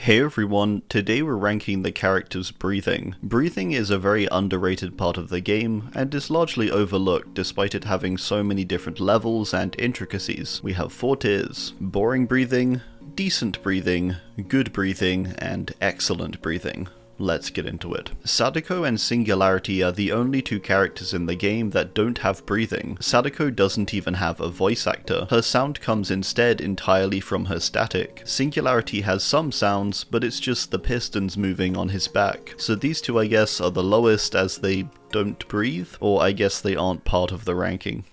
Hey everyone, today we're ranking the character's breathing. Breathing is a very underrated part of the game, and is largely overlooked despite it having so many different levels and intricacies. We have 4 tiers: boring breathing, decent breathing, good breathing, and excellent breathing. Let's get into it. Sadako and Singularity are the only 2 characters in the game that don't have breathing. Sadako doesn't even have a voice actor. Her sound comes instead entirely from her static. Singularity has some sounds, but it's just the pistons moving on his back. So these 2 I guess are the lowest as they don't breathe, or I guess they aren't part of the ranking.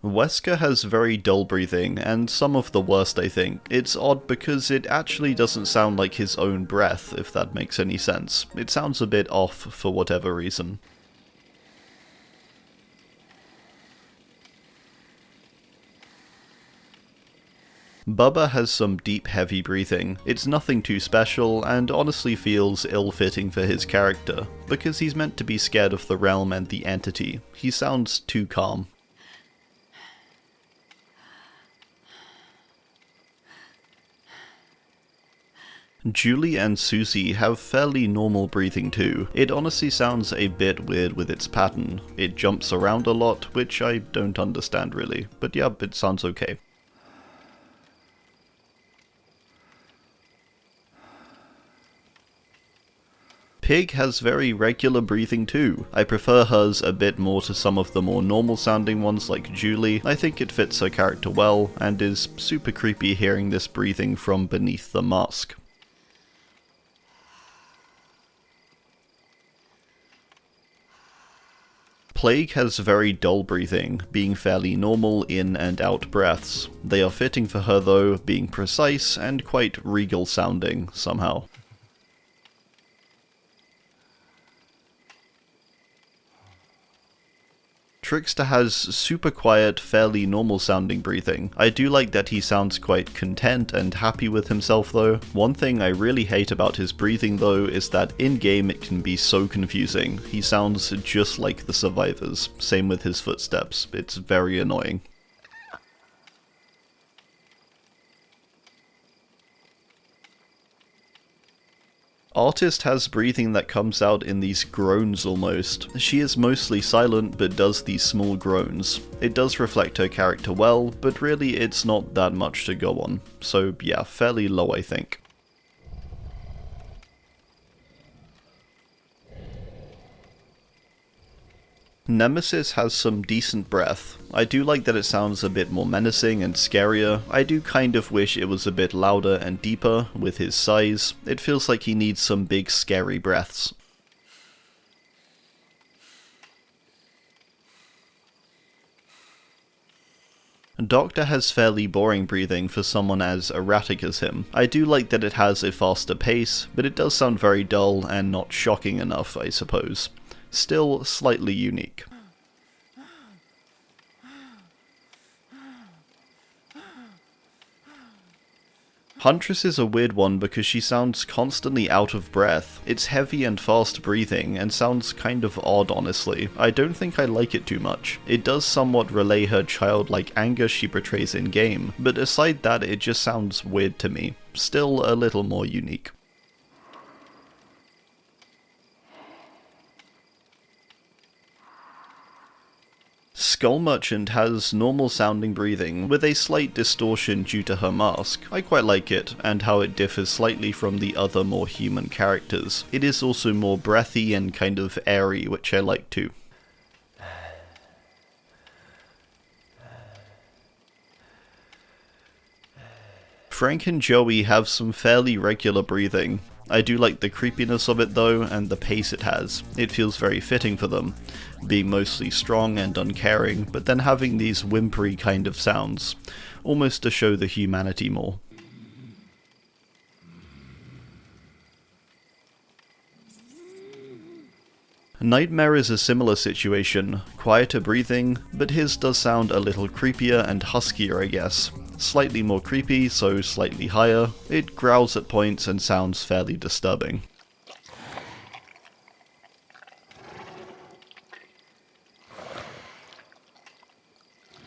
Wesker has very dull breathing, and some of the worst I think. It's odd because it actually doesn't sound like his own breath, if that makes any sense. It sounds a bit off for whatever reason. Bubba has some deep heavy breathing. It's nothing too special, and honestly feels ill-fitting for his character, because he's meant to be scared of the realm and the entity. He sounds too calm. Julie and Susie have fairly normal breathing too. It honestly sounds a bit weird with its pattern. It jumps around a lot, which I don't understand really, but yeah, it sounds okay. Pig has very regular breathing too. I prefer hers a bit more to some of the more normal sounding ones like Julie. I think it fits her character well, and is super creepy hearing this breathing from beneath the mask. Plague has very dull breathing, being fairly normal in and out breaths. They are fitting for her though, being precise and quite regal sounding somehow. Trickster has super quiet, fairly normal sounding breathing. I do like that he sounds quite content and happy with himself though. One thing I really hate about his breathing though is that in-game it can be so confusing. He sounds just like the survivors. Same with his footsteps. It's very annoying. Artist has breathing that comes out in these groans almost. She is mostly silent but does these small groans. It does reflect her character well, but really it's not that much to go on. So yeah, fairly low I think. Nemesis has some decent breath. I do like that it sounds a bit more menacing and scarier. I do kind of wish it was a bit louder and deeper with his size. It feels like he needs some big scary breaths. Doctor has fairly boring breathing for someone as erratic as him. I do like that it has a faster pace, but it does sound very dull and not shocking enough, I suppose. Still slightly unique. Huntress is a weird one because she sounds constantly out of breath. It's heavy and fast breathing and sounds kind of odd honestly. I don't think I like it too much. It does somewhat relay her childlike anger she portrays in game, but aside that it just sounds weird to me. Still a little more unique. Skull Merchant has normal sounding breathing, with a slight distortion due to her mask. I quite like it, and how it differs slightly from the other more human characters. It is also more breathy and kind of airy, which I like too. Frank and Joey have some fairly regular breathing. I do like the creepiness of it though, and the pace it has. It feels very fitting for them, being mostly strong and uncaring, but then having these whimpery kind of sounds, almost to show the humanity more. Nightmare is a similar situation, quieter breathing, but his does sound a little creepier and huskier I guess. Slightly more creepy, so slightly higher. It growls at points and sounds fairly disturbing.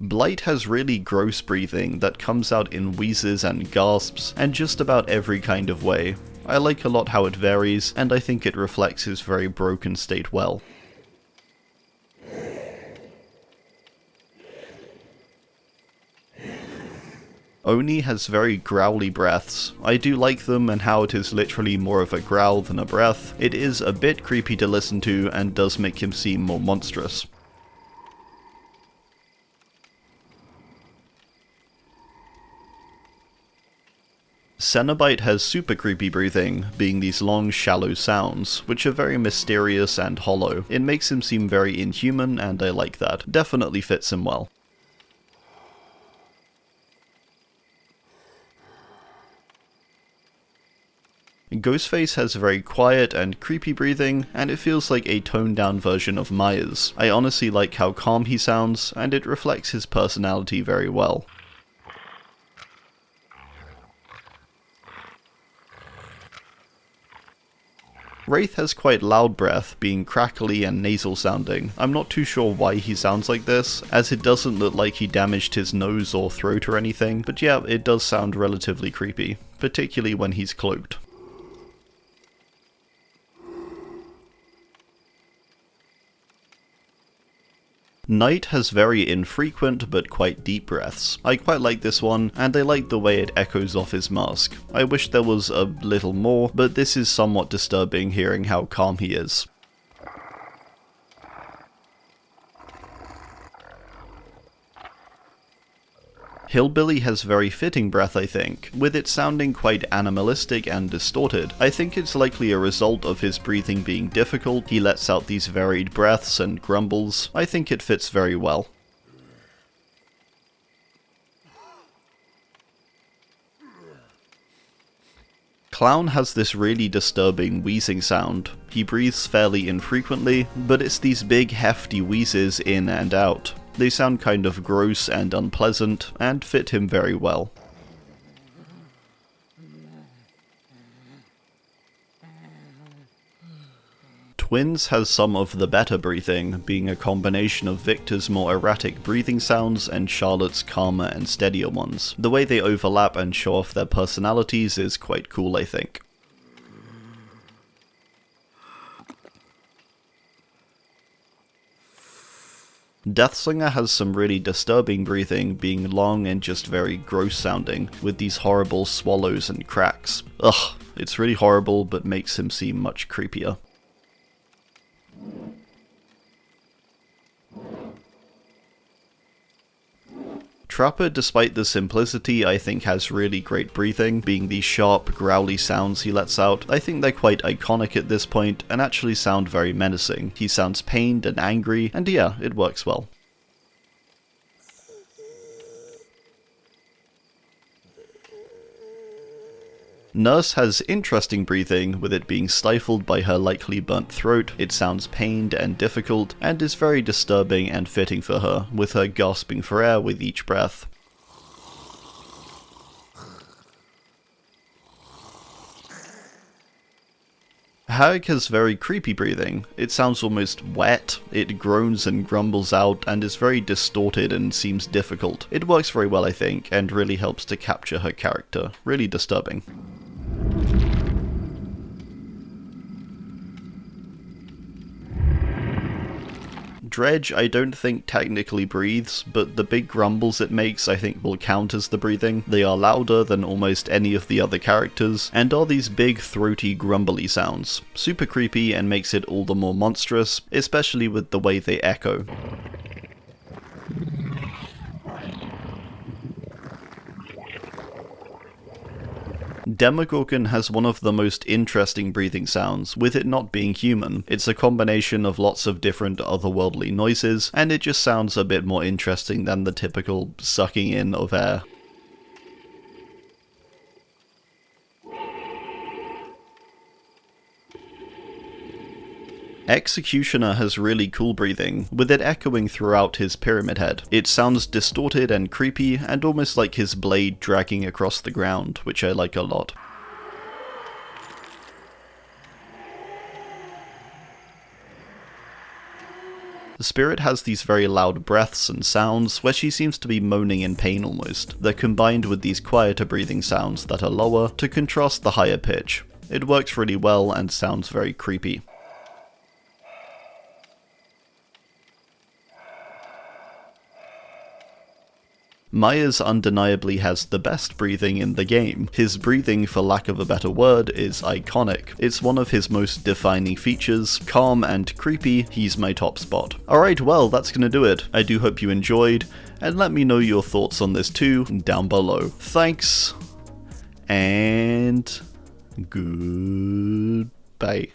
Blight has really gross breathing that comes out in wheezes and gasps, and just about every kind of way. I like a lot how it varies, and I think it reflects his very broken state well. Oni has very growly breaths. I do like them and how it is literally more of a growl than a breath. It is a bit creepy to listen to and does make him seem more monstrous. Cenobite has super creepy breathing, being these long, shallow sounds, which are very mysterious and hollow. It makes him seem very inhuman, and I like that. Definitely fits him well. Ghostface has very quiet and creepy breathing, and it feels like a toned down version of Myers. I honestly like how calm he sounds, and it reflects his personality very well. Wraith has quite loud breath, being crackly and nasal sounding. I'm not too sure why he sounds like this, as it doesn't look like he damaged his nose or throat or anything, but yeah, it does sound relatively creepy, particularly when he's cloaked. Night has very infrequent but quite deep breaths. I quite like this one, and I like the way it echoes off his mask. I wish there was a little more, but this is somewhat disturbing hearing how calm he is. Hillbilly has very fitting breath, I think, with it sounding quite animalistic and distorted. I think it's likely a result of his breathing being difficult. He lets out these varied breaths and grumbles. I think it fits very well. Clown has this really disturbing wheezing sound. He breathes fairly infrequently, but it's these big hefty wheezes in and out. They sound kind of gross and unpleasant, and fit him very well. Twins has some of the better breathing, being a combination of Victor's more erratic breathing sounds and Charlotte's calmer and steadier ones. The way they overlap and show off their personalities is quite cool, I think. Deathslinger has some really disturbing breathing, being long and just very gross sounding, with these horrible swallows and cracks. Ugh, it's really horrible, but makes him seem much creepier. Trapper, despite the simplicity, I think has really great breathing, being these sharp, growly sounds he lets out. I think they're quite iconic at this point, and actually sound very menacing. He sounds pained and angry, and yeah, it works well. Nurse has interesting breathing, with it being stifled by her likely burnt throat. It sounds pained and difficult, and is very disturbing and fitting for her, with her gasping for air with each breath. Hag has very creepy breathing. It sounds almost wet, it groans and grumbles out, and is very distorted and seems difficult. It works very well, I think, and really helps to capture her character. Really disturbing. Dredge I don't think technically breathes, but the big grumbles it makes I think will count as the breathing. They are louder than almost any of the other characters, and are these big throaty grumbly sounds. Super creepy and makes it all the more monstrous, especially with the way they echo. Demogorgon has one of the most interesting breathing sounds, with it not being human. It's a combination of lots of different otherworldly noises, and it just sounds a bit more interesting than the typical sucking in of air. Executioner has really cool breathing, with it echoing throughout his pyramid head. It sounds distorted and creepy, and almost like his blade dragging across the ground, which I like a lot. Spirit has these very loud breaths and sounds where she seems to be moaning in pain almost. They're combined with these quieter breathing sounds that are lower to contrast the higher pitch. It works really well and sounds very creepy. Myers undeniably has the best breathing in the game. His breathing, for lack of a better word, is iconic. It's one of his most defining features, calm and creepy, he's my top spot. Alright, well, that's gonna do it. I do hope you enjoyed, and let me know your thoughts on this too down below. Thanks, and goodbye.